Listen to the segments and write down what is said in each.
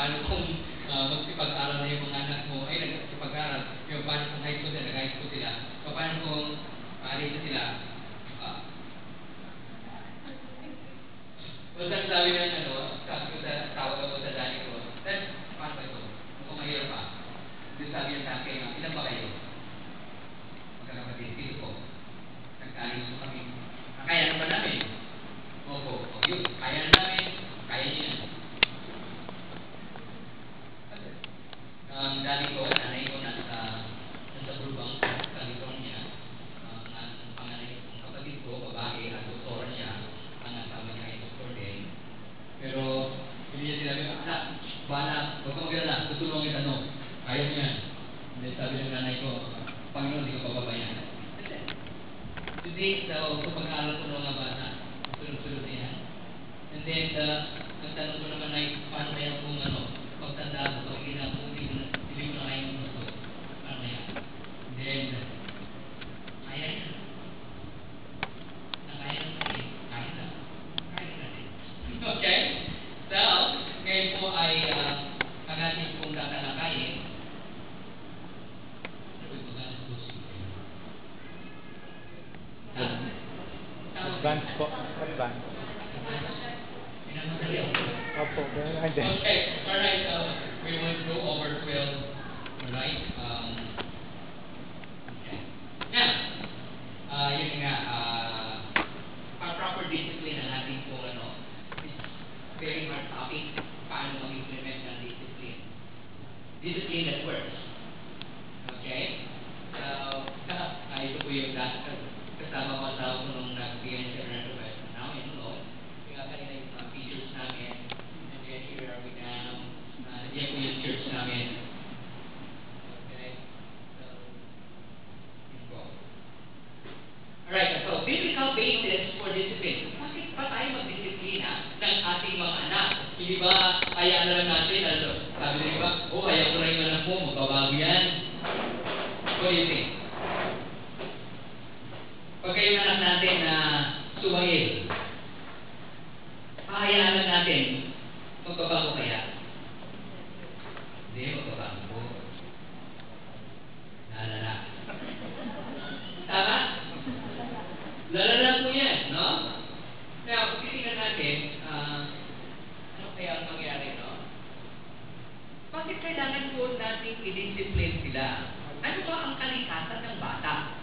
paano kung magsipag-aral na yung mga anak mo, ay nagsipag-aral, yung paano kung high school na nag-high school sila, o paano kung alis na sila, basta sabi ng sabi ko sa tawag ako sa dani ko, paano ba ito? Kung mahirap pa, sabi ng tatay, ilan ba kayo? Magkakapatid, dito po. Nagkaalis po kami. Kaya na ba namin? Opo. O yun, kaya na namin. Kaya niya. Ang dati ko, nanay ko nasa Burbank, California. Ang panganay kong kapatid ko, babae, at doktora niya. Ang asawa niya ay doktor din. Pero, hindi niya sinabi, anak, huwag kang mag-alala, tutulungan kita, no? Ayaw niya. Hindi, sabi ng nanay ko, Panginoon, hindi ko pababayan. Today, sa pag-aaral ko ng mga bata, sunod-sunod niya. And then, ang tanong ko naman ay, paano kaya kung pagtanda ko, pag ina ko, hindi ko na kayang gusto. Paano kaya? And then, kaya na. Nakaya na rin. Kaya na. Kaya na rin. Okay? So, ngayon po ay ang ating pong tatalakayin. Advance po. Advance. Opo. Okay. Alright. We will go over 12. Alright. Okay. Now, yun nga, proper discipline ang ating po, is very hard topic. Paano mag-implement ng discipline? Discipline that works. Okay? So, ito po yung kasama ko sa ako nung nag-BN sa Renovation. Now, yung kanina yung mga features namin. And then here are we now. Yan po yung church namin. Okay? So, yun po. Alright, so biblical basis for discipline. Bakit ba tayo magdisiplina ng ating mga anak? Hindi ba, hayaan na lang natin, sabi na iba, hayaan ko na yung anak mo, magbabago yan. What do you think? Pag kayo anak natin na sumahil, hahayaan lang natin, magbabago kaya? Hindi, magbabago. Lalala. Tama? Lalala po yan, no? Now, titingnan natin, ano kaya ang mangyari, no? Bakit kailangan po natin i-discipline sila? Ano ba ang kalikasan ng bata?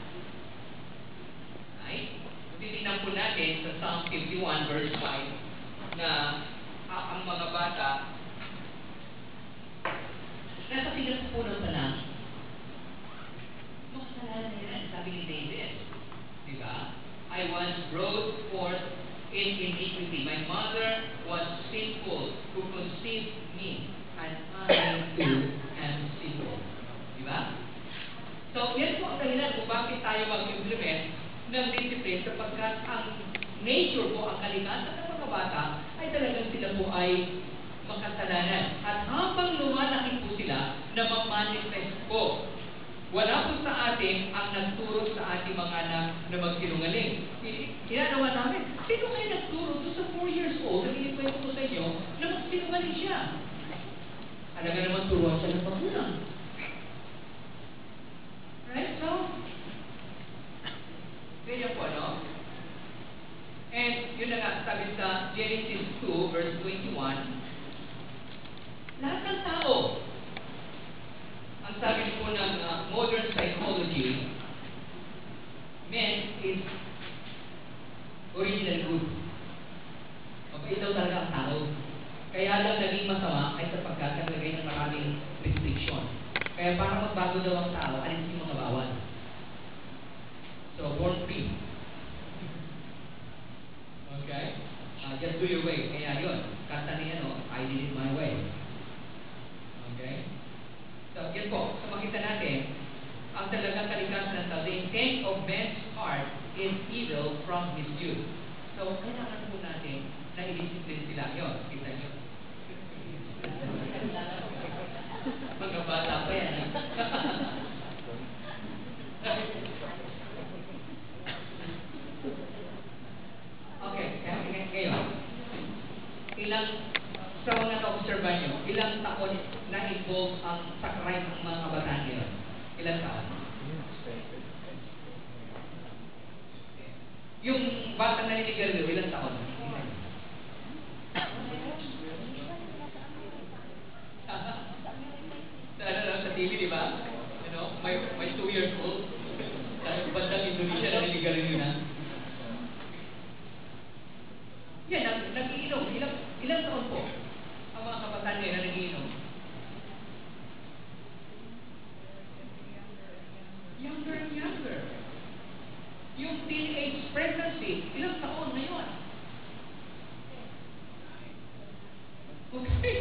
Right? Titingnan po natin sa Psalm 51 verse 5 na ang mga bata nasa pinapupunan pa lang. Makasalanan na yan, sabi ni David. Diba? I was brought forth in iniquity. My mother was sinful who conceived me, and I too am sinful. Diba? So, yan po ang dahilan kung bakit tayo mag-implement ng discipline sapagkat ang nature po, ang kalikasan ng mga bata ay talagang sila po ay makasalanan. At habang lumalaki po sila na mag-manifest po, wala po sa atin ang nagturo sa ating mga anak na magsinungaling. Ginagawa namin, sino kayo nagturo doon sa 4 years old, nag-iikwento ko sa inyo, na magsinungaling siya? Alam nga naman turuan siya ng pagkulang. Right? So, ganyan po, no? And, yun na nga, sabi sa Genesis 2, verse 21, lahat ng tao, ang sabi po ng modern psychology, man is originally good. Mabait daw talaga ang tao. Kaya lang naging masama ay sapagkat naglagay ng maraming restriction. Kaya para magbago daw ang tao, alisin yung mga bawal. So, born free. Okay? Just do your way. Kaya yun, kanta niya, I did it my way. Okay? So, yan po. So, makita natin, ang talagang kalikasan ng tao, the intent of man's heart is evil from his youth. So, kailangan po natin na i-discipline sila. Yun, kita nyo. Mga bata pa yan. Okay, ngayon, ilang sa mga na-obserban nyo, ilang taon na-involve ang sa crime ng mga kabataan ngayon? Ilang taon? Yung batang naninigarilyo, ilang taon? Sa TV, di ba? May 2 years old. Sa bandang Indonesia, naninigarilyo na. Yan, nag-iinom. Ilang taon po ang mga kabataan ngayon na nag-iinom? Younger and younger. Yung teenage pregnancy, ilang taon na yun? Okay,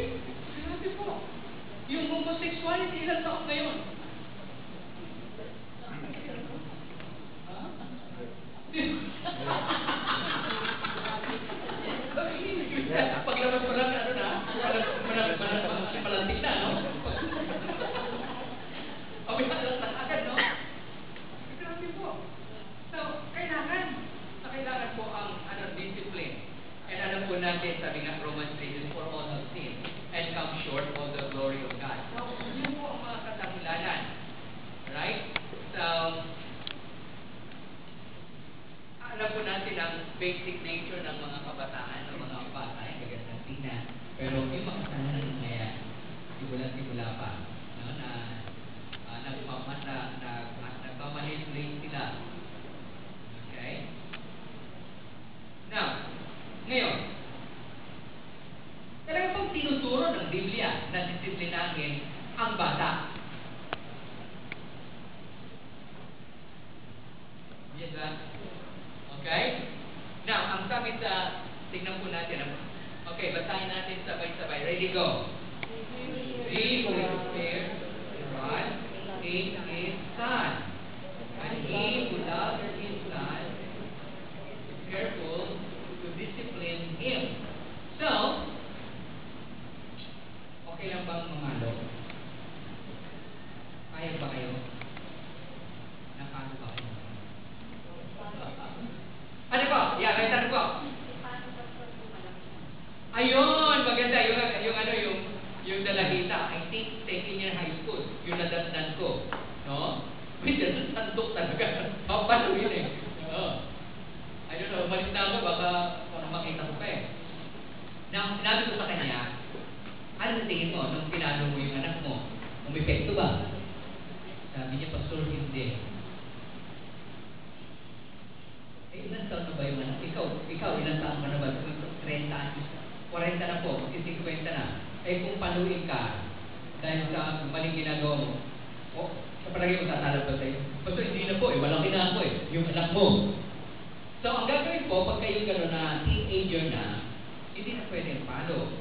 grabe po. Yung homosexuality, ilang taon na yun? Paglabas mo lang, ano na, malantik na, no? Pawihan lang na agad, no? Grabe po. So, kailangan po ang discipline. And alam po natin, sabi nga Romans 3, for all have sinned and come short of the glory of God. So, yun po ang mga kadahilanan. Right? So, alam po natin ang basic nature ng mga kabataan, ng mga bata, ay magandang tingnan. Pero yung mga kasalanan ng mga yan, simula pa, no, na nagmamanipulate sila. Okay? Now, ngayon, talaga pong tinuturo ng Biblia na disiplinahin ang bata. Yes ba? Okay? Now, ang sabi sa, tignan po natin. Okay, basahin natin sabay-sabay. Ready, go. He who is fair, rod, is his son. And he who loves his son is careful to discipline him. So, okay lang bang mamalo? Kaya ba kayo? Nakano ba kayo? Ano po? Yeah, may tanong po. Ayun, maganda. Yung dalahita. I think second year high school. Yung nadatnan ko. No? May tandok talaga. Paano yun eh? I don't know. Umalis na ako. Baka makita ko pa eh. Now, sinabi ko sa kanya, ano sa tingin mo nung tinanong mo yung anak mo? Umepekto ba? Sabi niya, Pastor, hindi. Ilan taon na ba yung anak? Ikaw, ilan taon ka na ba? 30 anos. 40 na po, magsi-50 na. Kung paluin ka, dahil sa maling ginagawa mo, sa palagi mo tatalab ba sa'yo? Basta hindi na po, malaki na ako yung anak mo. So, ang gagawin po, pag kayo gano'n na teenager na, hindi na pwede palo.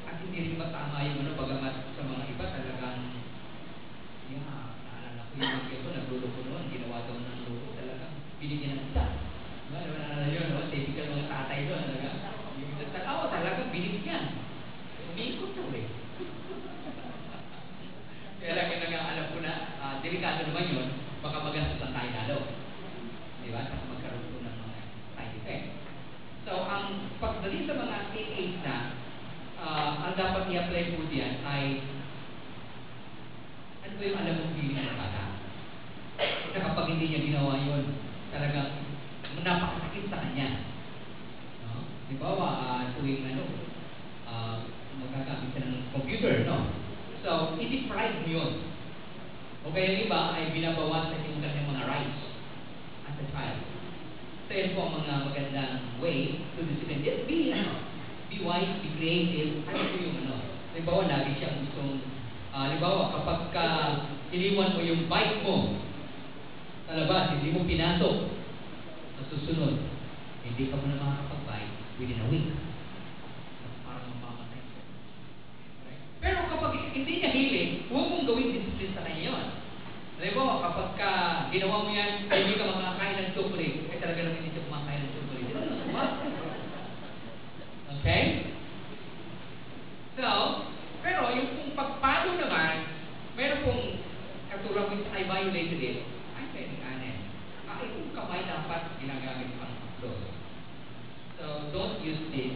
At hindi rin matama yung pagamat sa mga iba talagang, naalala ko yung mga ito, nagluluko noon, ginawa daw ng luko talagang. Binigyan ng isa. Naalala yun, typical mga tatay doon. Yung isa talagang binigyan. Umikot to eh. Kaya lang yung alam ko na, delikado naman yun, baka magastos lang tayo lalo. Di ba? Saka magkaroon po ng mga side effect. So, ang pagdating sa mga teenage na, ang dapat i-apply po diyan ay, ano ba yung alam mong feeling ng bata? Na kapag hindi niya ginawa yun, talagang napakasakit sa kanya. No? Di ba, tuwing magagamit ka ng computer, no? So, i-deprive mo yun. O kaya yung iba ay binabawasan yung kanyang mga rights as a child. So, yan po ang mga magandang way to discipline. Just be wise, be creative. Ano po yung Halimbawa, lagi siyang gustong, halimbawa, kapag iniwan mo yung bike mo sa labas, hindi mo pinasok, sa susunod, hindi ka mo na makakapag-bike within a week. Parang mamamatay ka. Pero kapag hindi niya hiling, huwag mong gawin discipline sa kanya yun. Halimbawa, kapag ginawa mo yan, hindi ka makakain ng chocolate, talaga naman hindi siya kumakain ng chocolate. Okay? So, pero yung kung pagpalo naman, meron pong katulad which I violated it, I'm very honest. Itong kamay dapat ginagamit pang upload. So, don't use this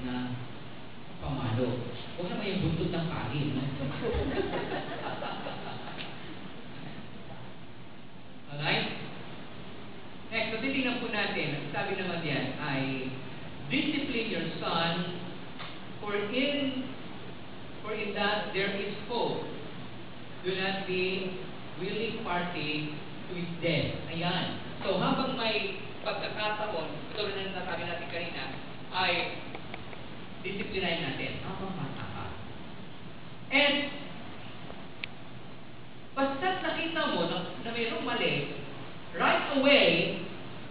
na pamalo. Huwag naman yung buntot ng kain, no? Alright? Next, so titingnan po natin, ang sabi naman yan ay, discipline your son, for in that there is hope. Do not be willing party to his death. Ayan. So habang may pagkakataon, ito rin ang nasabi natin kanina, ay disiplinahin natin habang bata ka. And basta't nakita mo na mayroong mali, right away,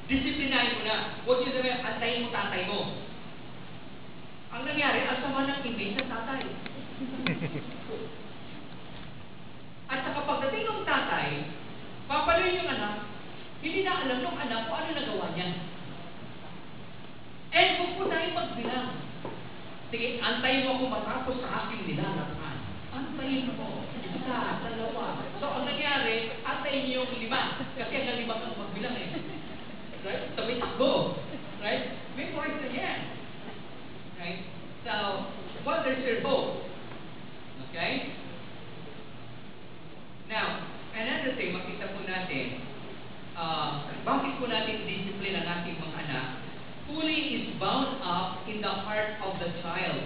disiplinahin mo na. Huwag yung sabihin, antayin mo tatay mo. Ang nangyari, ang sama ng image ng tatay. At sa pagdating ng tatay, papaloy yung anak, hindi na alam ng anak kung ano nagawa niya. And huwag po tayo magbilang. Sige, antayin mo ako matapos sa aking nilalakad. Antayin mo. Isa, dalawa. So, ang nangyari, antayin niyo yung 5. Kasi ang 5 kang magbilang eh. Right? Sabay takbo. Right? May point na yan. Right? So, what is your hope? Okay? Now, another thing, makita po natin, bakit po natin discipline ang ating mga anak? Fully is bound up in the heart of the child,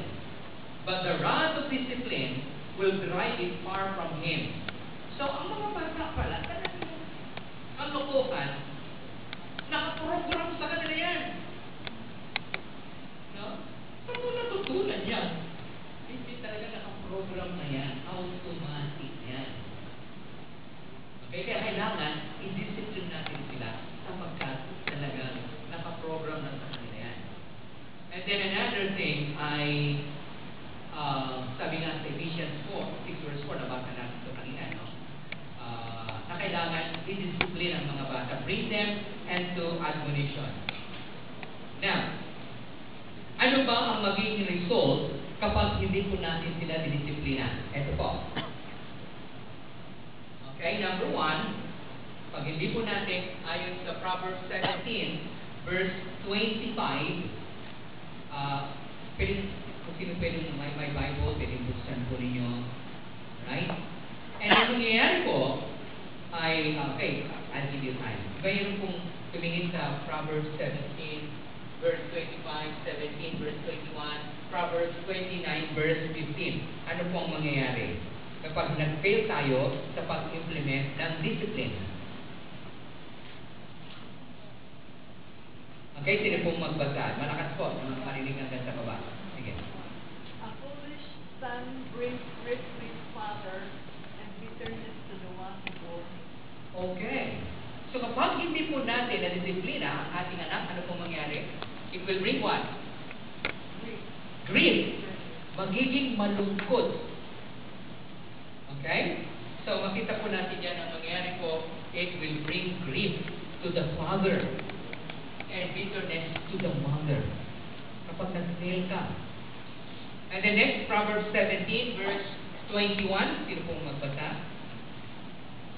but the rod of discipline will drive it far from him. So, ang mga bata pala, talagang ang lokohan, nakaprogram sa kanila yan. No? Saan mo natutunan yan? Hindi talaga nakaprogram na yan. Automatic yan. Okay, kaya kailangan i-discipline natin sila sapagkat talagang nakaprogram na sa kanila yan. And then another thing ay sabi nga sa Ephesians 6 verse 4, nabasa natin ito kanina, no? Na kailangan i-discipline ang mga bata. Bring them into admonition. Now, ano ba ang magiging result kapag hindi po natin sila didisiplina? Ito po. Okay, number 1, pag hindi po natin, ayon sa Proverbs 17, verse 25, kung sino pwede may Bible, pwede buksan po ninyo. Right? And ang nangyayari po, ay, okay, I'll give you time. Mayroon pong tumingin sa Proverbs 17, verse 25, 17, verse 21, Proverbs 29, verse 15. Ano pong mangyayari kapag nag-fail tayo sa pag-implement ng discipline? Okay, sino pong magbasa? Malakas po, marinig hanggang sa baba. Sige. A foolish son brings grief to his father and bitterness to the one who bore him. Okay. So kapag hindi po natin na disiplina ang ating anak, ano pong mangyari? It will bring what? Grief. Magiging malungkot. Okay? So makita po natin yan ang mangyari po, it will bring grief to the father and bitterness to the mother. Kapag nag-fail ka. And the next, Proverbs 17, verse 21. Sino pong magbasa?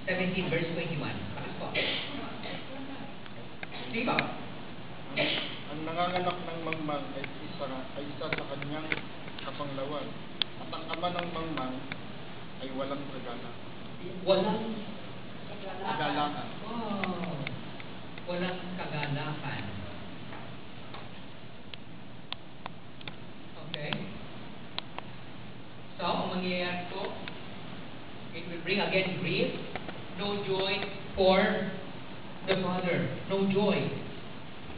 17, verse 21. Bakit po? Di ba? Ang nanganganak ng mangmang ay isa sa kanyang kapanglawan. At ang ama ng mangmang ay walang kagala. Walang Kagalakan. wow. Walang kagalakan. Okay? So, ang mangyayari po, it will bring again grief, no joy for the father. No joy.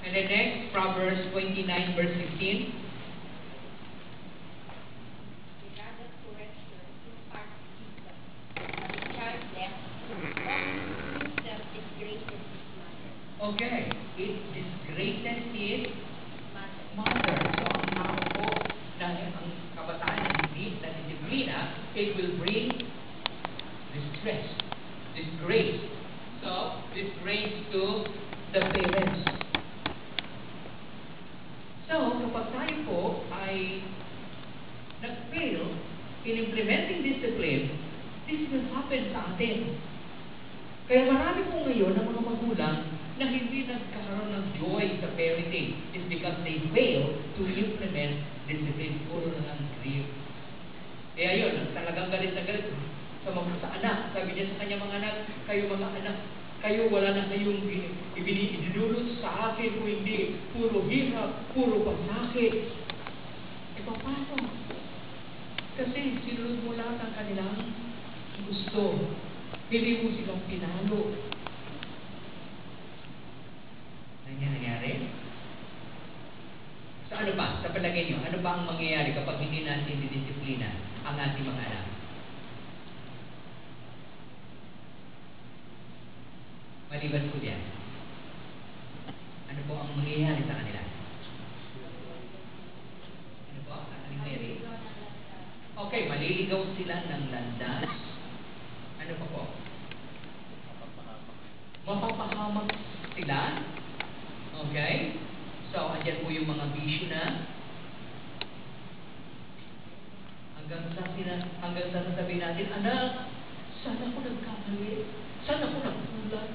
And the next, Proverbs 29, verse 15. Regardless correction, his heart wisdom, but the child left himself disgraces his mother. Okay. It disgraces his Mother. mother. So, ang tao po, dahil ang kabataan na hindi na disiplina, it will bring distress, disgrace. So, disgrace to the parents. So, kapag tayo po ay nag-fail in implementing discipline, this will happen sa atin. Kaya marami po ngayon ng mga magulang na hindi nagkakaroon ng joy sa parenting is because they fail to implement discipline. Puro na ng grief. Kaya yun, talagang galit na galit sa anak. Sabi niya sa kanya, mga anak, kayo mga anak, kayo wala na kayong idinulot sa akin kung hindi puro hirap, puro pasakit. E paano? Kasi sinunod mo lahat ang kanilang gusto. Hindi mo silang pinalo. Nangyari? So ano ba? Sa palagay nyo, ano ba ang mangyayari kapag hindi natin didisiplina ang ating mga anak? Maliban po diyan. Ano po ang mangyayari sa kanila? Ano po? Ano Mary? Okay, maliligaw sila ng landas. Ano pa po? Mapapahamak sila. Okay? So, andyan po yung mga bisyo na hanggang sa sasabihin natin, anak, sana ko nagkamali. Sana ko nagkulang.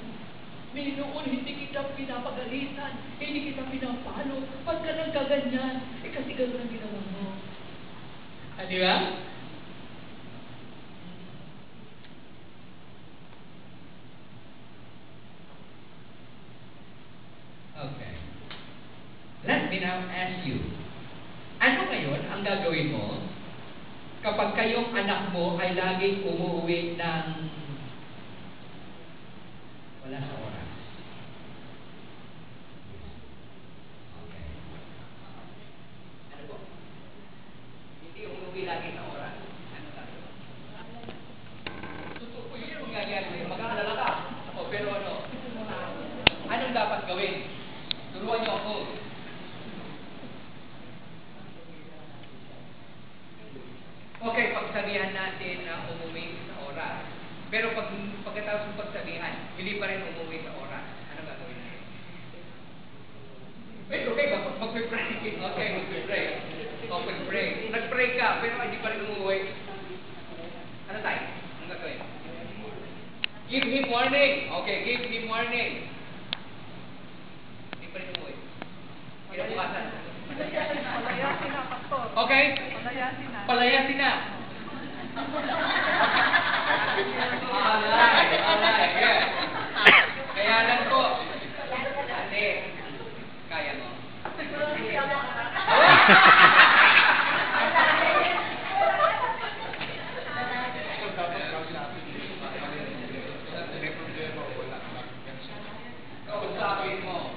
Noon, hindi kita pinapagalitan. Hindi kita pinapalo. Ba't ka nang kaganyan? Eh, kasi gano'n ang ginawa mo. Di ba? Okay. Let me now ask you, ano ngayon ang gagawin mo kapag kayong anak mo ay laging umuwi ng wala sa oras? Okay. Ano po? Hindi umuwi lagi sa oras. Ano gagawin? Totoo po yun ang gagawin. Mag-aalala ka. O, pero ano? Anong dapat gawin? Turuan niyo ako. Okay, pagsabihan natin na umuwi sa oras. Pero pagkatapos ng pagsabihan, hindi pa rin umuwi sa oras. Ano gagawin natin? Okay, mag-pray. Okay, mag-pray. Mag-pray. Nag-pray ka, pero hindi pa rin umuwi. Ano tayo? Ano gagawin? Give him warning. Okay, give him warning. Hindi pa rin umuwi. Kinabukasan. Palayasin na, Pastor. Okay? Palayasin na. Palayasin na. Alright, yeah. Kaya lang po. Ate, kaya mo. Kausapin mo.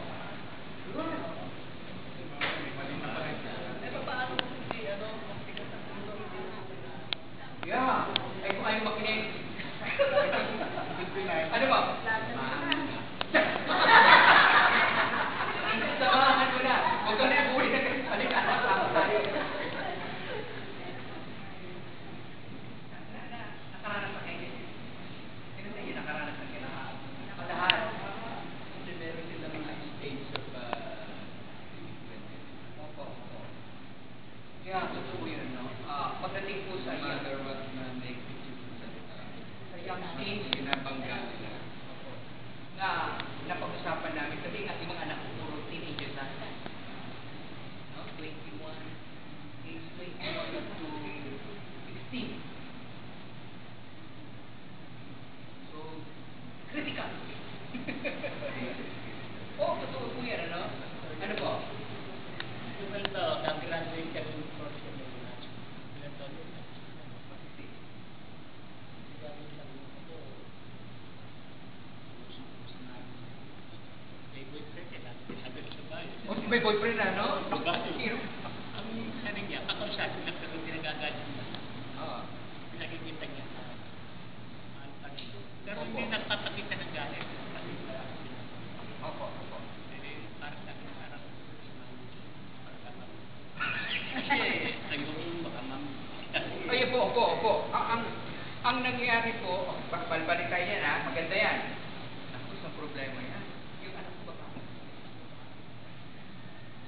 Yeah. Ay kung ayaw makinig. Ano ba? Samahan mo na. Huwag ka na uwi na kasi balikan na tayo. Nakaranas na kayo. Sino sa inyo nakaranas na kayo lahat? Lahat. Kasi meron silang mga stage of opo. Kaya totoo yun, no? Pagdating po sa mother was na make sa young stage, pinabangga nila. Na napag-usapan namin, kasi ang ating mga anak puro teenagers na. No? 21, age 21 to 16. So, critical. Oh, totoo po yan, ano? Ano po? Ito, nag-graduate ka rin for O, may boyfriend na, no? Ang sabi niya, ako siya, pinagagalit niya. Oo. Pinagkikita niya sa Panginoon. Pero hindi nagpapakita ng galit. Opo. Parang sa akin, parang kasi, nagawin baka Ay, opo. Ang nangyayari po, balik tayo yan, ha? Maganda yan. Naku, isang problema yan. Yung anak ko baka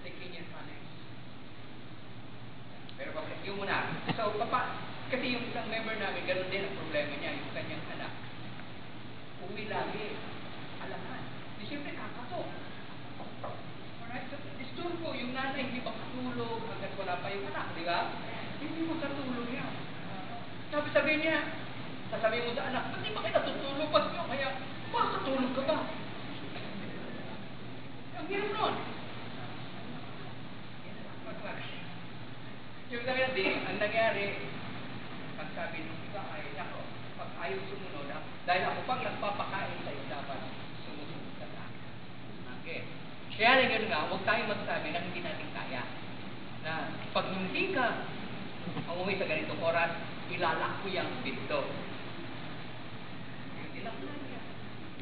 taking your panics. Pero bakit? Yung muna. So, kasi yung isang member namin, ganun din ang problema niya, yung kanyang anak. Uwi lagi. Alangan. Di siyempre kakaso. nanay hindi makatulog hanggat wala pa yung anak, di ba? Hindi makatulog yan. Sabi niya, sasabihin mo sa anak, ba't di ba kayo natutulog? Ba't nyo? Kaya, makakatulog ka ba? Ang hirap nun. Yung ang nangyari, ang sabi nung iba ay, nako, pag ayaw sumunod, dahil ako pang nagpapakain sa dapat sumunod ka sa akin. Okay. Kaya rin yun nga, huwag tayong magsabi na hindi natin kaya. Na pag hindi ka umuwi sa ganitong oras, ilalak ko yung pinto. Ilak lang yan.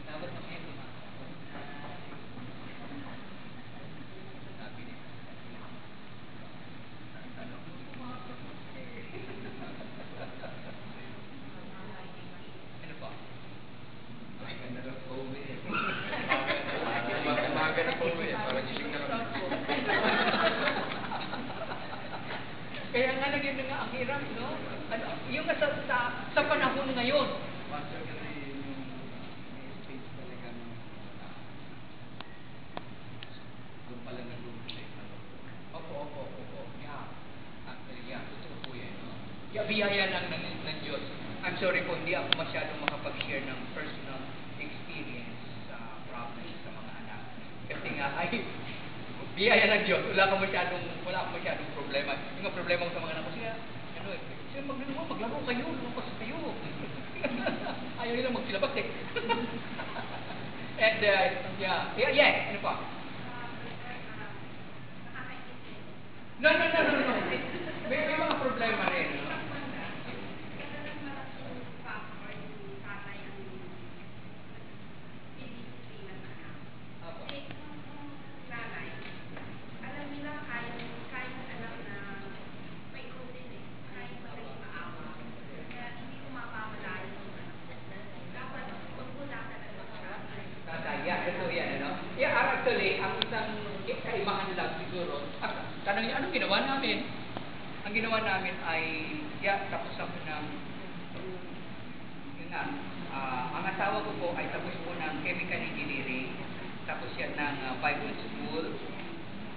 Dapat na kayo sabi niya. Ano pa? Ay, ganda na po uwi eh. Umaga na po uwi eh. Parang gising na kami. Kaya nga naging nga ang hirap, no? Ano, yung sa panahon ngayon. Doon pala nag-umpisa. Opo. Yeah. Actually, yeah. Totoo po yan. Yeah, biyaya lang ng Diyos. I'm sorry po, hindi ako masyadong makapag-share ng personal experience sa problems sa mga anak. Kasi nga, ay, biyaya ng Diyos. Wala akong masyadong problema. Yung problema ko sa mga anak ko, siya maglaro kayo, lumabas kayo. Ayaw nilang magsilabas eh. And, yeah, ano pa? No. May mga problema rin. No? Actually, ang isang kaibahan lang siguro, tanong niya, anong ginawa namin? Ang ginawa namin ay, tapos ako ng, yun nga, ang asawa ko po ay tapos po ng chemical engineering, tapos yan ng Bible school,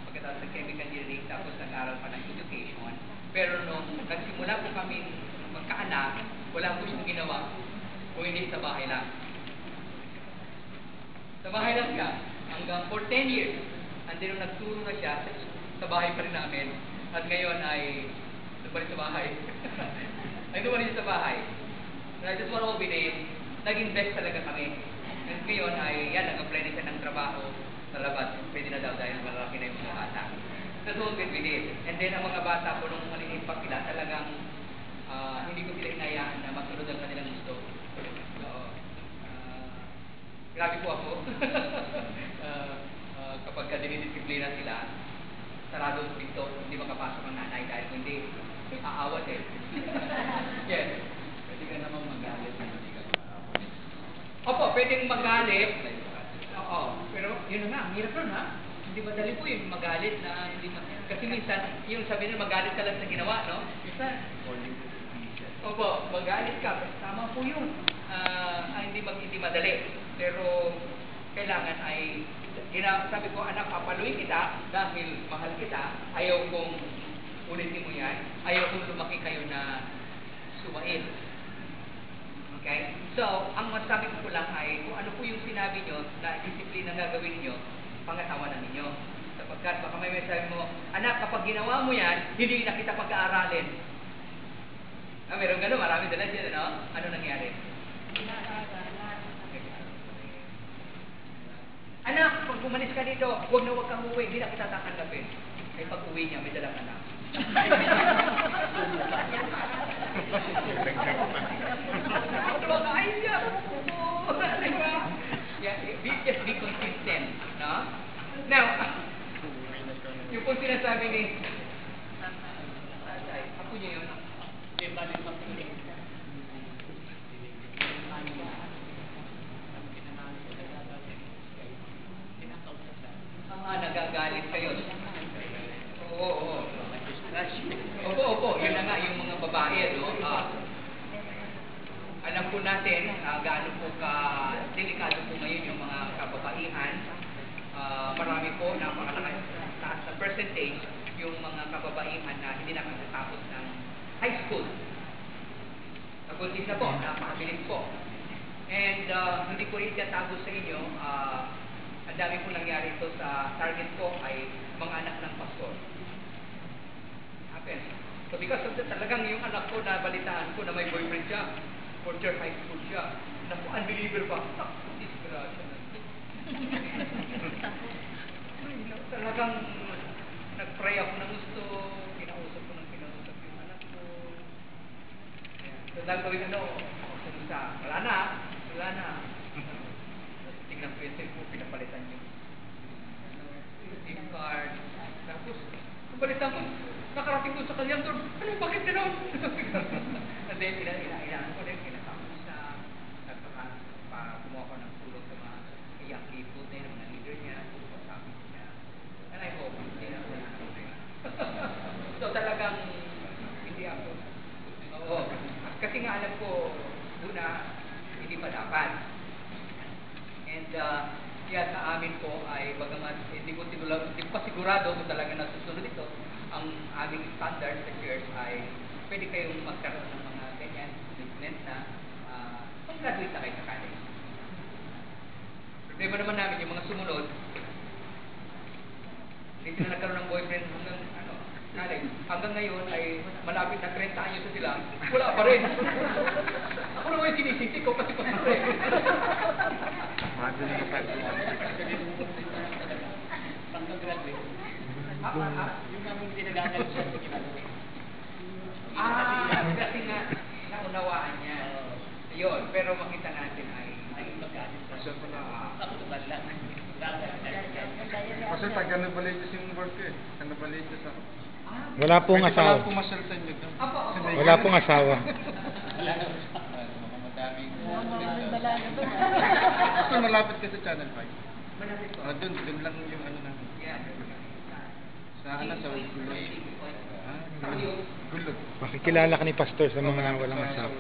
pagkatapos ng chemical engineering, tapos nag-aral pa ng education. Pero nung nagsimula po kami magkaanak, wala po siyang ginawa, kung hindi sa bahay lang. Sa bahay lang siya. Hanggang for 10 years. And then nung nagturo na siya, sa bahay pa rin namin. At ngayon ay lumalik sa bahay. Ay lumalik sa bahay. And just what we did, nag-invest talaga kami. And ngayon ay, nag-apply na siya ng trabaho sa labas. Pwede na daw dahil malaki na yung mga bata. That's what we did. And then ang mga bata po nung maliliit pa sila, talagang hindi ko sila inayaan na masunod ang kanilang gusto. Grabe po ako. Kapag dinidisiplina sila, sarado ang pinto, hindi makapasok ang nanay dahil kung hindi, aawat eh. Yes. Pwede ka naman magalit na hindi ka makakapit. Opo, pwedeng magalit. Oo. Pero yun na nga, ang hirap nun ha. Hindi madali po yung magalit na hindi kasi minsan, yung sabi nila magalit ka lang sa ginawa, no? Minsan, opo, magalit ka. Tama po yun. Hindi madali. Pero kailangan ay sabi ko, anak, papaluin kita dahil mahal kita. Ayaw kong ulitin mo yan. Ayaw kong lumaki kayo na suwain. Okay? So, ang masabi ko lang ay kung ano po yung sinabi nyo na disiplina na gagawin nyo, pangasawa na ninyo. Sapagkat baka may sabi mo, anak, kapag ginawa mo yan, hindi na kita pag-aaralin. Meron gano'n, marami dala dyan, ano? Ano nangyari? Anak, pag umalis ka dito, huwag kang uwi, hindi na kita tatanggapin. Ay pag uwi niya, may dalang anak. Just be consistent. No? Now, yung po sinasabi ni ako niya yun. Hindi ba din mapiling? Nagagalit kayo. Oo. Opo. Yun na nga, yung mga babae, no? Alam po natin, gaano po delikado po ngayon yung mga kababaihan. Marami po, napakataas na percentage percentage yung mga kababaihan na hindi nakakatapos ng high school. Nabuntis na po, napakabilis po. And hindi ko rin itatago sa inyo, ang dami po nangyari ito sa target ko ay mga anak ng pastor. Happen. So because of that, talagang yung anak ko na balitaan ko na may boyfriend siya, fourth year high school siya. Naku, unbeliever pa. Naku, disgrasya na. Talagang nag-pray ako ng gusto, kinausap ko yung anak ko. So dahil gawin kumusta? Wala na. Tingnan ko yung cellphone, pinapalitan yung SIM card. Tapos, palitan ko, nakarating ko sa kanyang door, bakit gano'n? And then, ilan ko rin, kinakamusta, kumuha ko ng tulong sa mga young people din, mga leader niya, sabi niya. And I hope, hindi na ako So, talagang, hindi ako. Oo. Kasi nga alam ko, una, hindi pa dapat. And, sa amin po ay bagamat hindi ko pa sigurado kung talaga nasusunod ito, ang aming standard sa church ay pwede kayong magkaroon ng mga ganyan business na mag-graduate na kayo sa college. Problema naman namin yung mga sumunod, hindi sila nagkaroon ng boyfriend hanggang college. Hanggang ngayon ay malapit na 30 anyos na sila, wala pa rin. Ako naman yung sinisisi ko kasi pa rin. Pagka-graduate. Yung aming tinagagal siya. Kasi nga, naunawaan niya. Yun, pero makita natin ay magagalit. Pastor ko na. Ako tumal lang. Pastor, taga-Nabalitos yung work ko eh. Taga-Nabalitos ako. Wala pong Pwede asawa. pala pumasal sa inyo doon. Apo. Wala pong asawa. Wala na. Madaming Pastor, malapit ka sa Channel 5. Malapit po. Doon lang yung ano namin. Yeah. Sa Gulod. Gulod. Makikilala ka ni Pastor sa mga walang asawa.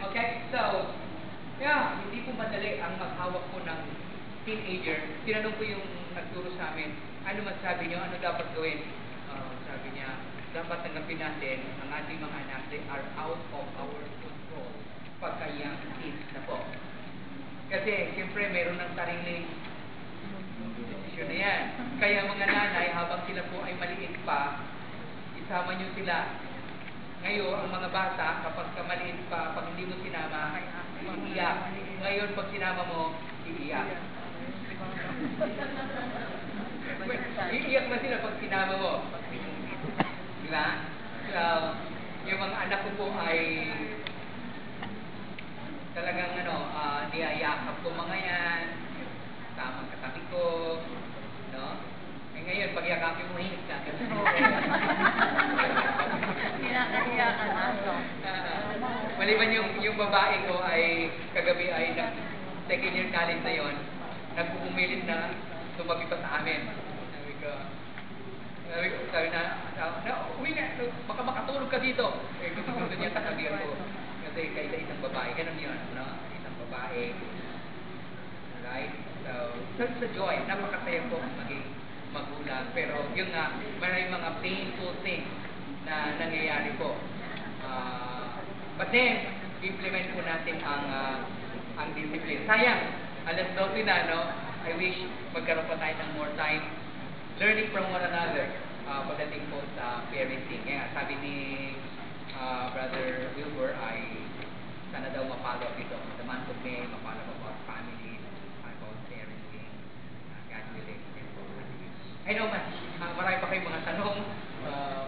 Okay, so, hindi po madali ang maghawak ko ng teenager. Tinanong ko yung nagturo sa amin, ano masabi niyo, ano dapat gawin? Sabi niya, dapat tanggapin natin ang ating mga anak, they are out of our control pagka young kids na po. Kasi, siyempre, meron ng sariling desisyon na yan. Kaya mga nanay, habang sila po ay maliit pa, isama niyo sila. Ngayon, ang mga bata, kapag maliit pa, pag hindi mo sinama, iiyak. Ngayon, pag sinama mo, iiyak. Iiyak na sila pag sinama mo. Diba? So, yung mga anak ko po ay talagang niyayakap ko mga yan, tamang katabi ko, no? Eh ngayon, pag yakapin mo, hinig ka. Kinakahiyakan na. Maliban yung babae ko ay kagabi ay second year college na yon, nagpupumilit na tumabi pa sa amin. Sabi na, uwi na, baka makatulog ka dito. Eh, gusto niya katabihan ko. Kasi kaisa isang babae, ganun yun, no? Isang babae. Right? So, sa joy, napakasaya ko maging magulang. Pero yun nga, may mga painful things na nangyayari po. But then, implement po natin ang discipline. Sayang, alas 12 na, no? I wish magkaroon pa tayo ng more time learning from one another pagdating po sa parenting. Kaya sabi ni Brother Wilbur ay sana daw mapollow up ito. The month of May, mapollow up about family, about parenting, God willing. I know, marami pa kayong mga tanong.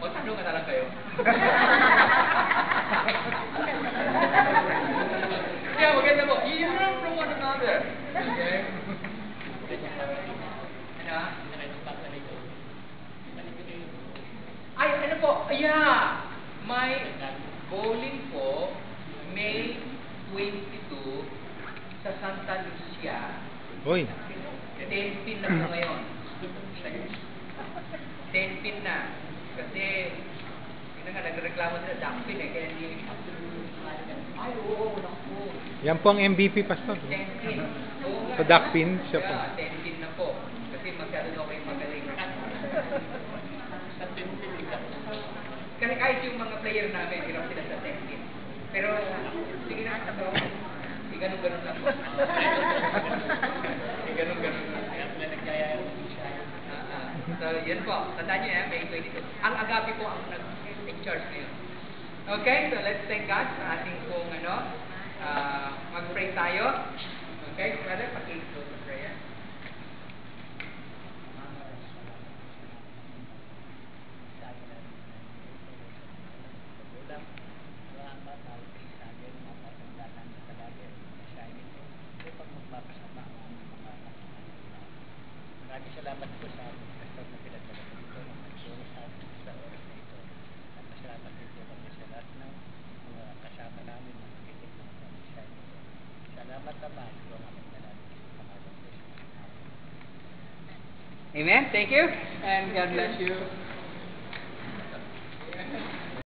Magtanong na lang kayo. Yeah, maganda po. You learn from one another. Okay? Ay, ano po? Yeah! May bowling po, May 22 sa Santa Lucia. Hoy, 10 pin na po ngayon. 10 pin na. Kasi, yun nga, nagreklamo sila, duckpin eh, kaya hindi. Ay, oo, naku. yan po ang MVP, Pastor. 10 pin. Oo nga. Sa duckpin, siya po. Yeah, 10 pin na po. Kasi masyado na ako yung magaling. Sa tinitigan. Kasi kahit yung mga player namin, hirap sila sa technique. Pero, sige na, ito. Ganun-ganun lang. Ganun-ganun lang. Kaya pala nagyayaya ko siya. So, yun po. Tandaan nyo yan, May 22. Ang agapi po ang nag-charge ngayon. Okay, so let's thank God sa ating pong mag-pray tayo. Okay, brother, pag-close the prayer. Maraming salamat po sa pastor na pinagdala ko dito ng pagsunod sa atin sa oras na ito. At masalamat din po kami sa lahat ng mga kasama namin na nakikinig ng pag-isya nito. Salamat naman po ang aming nalalagay sa pangalan ng Jesus. Amen. Thank you. And God bless you.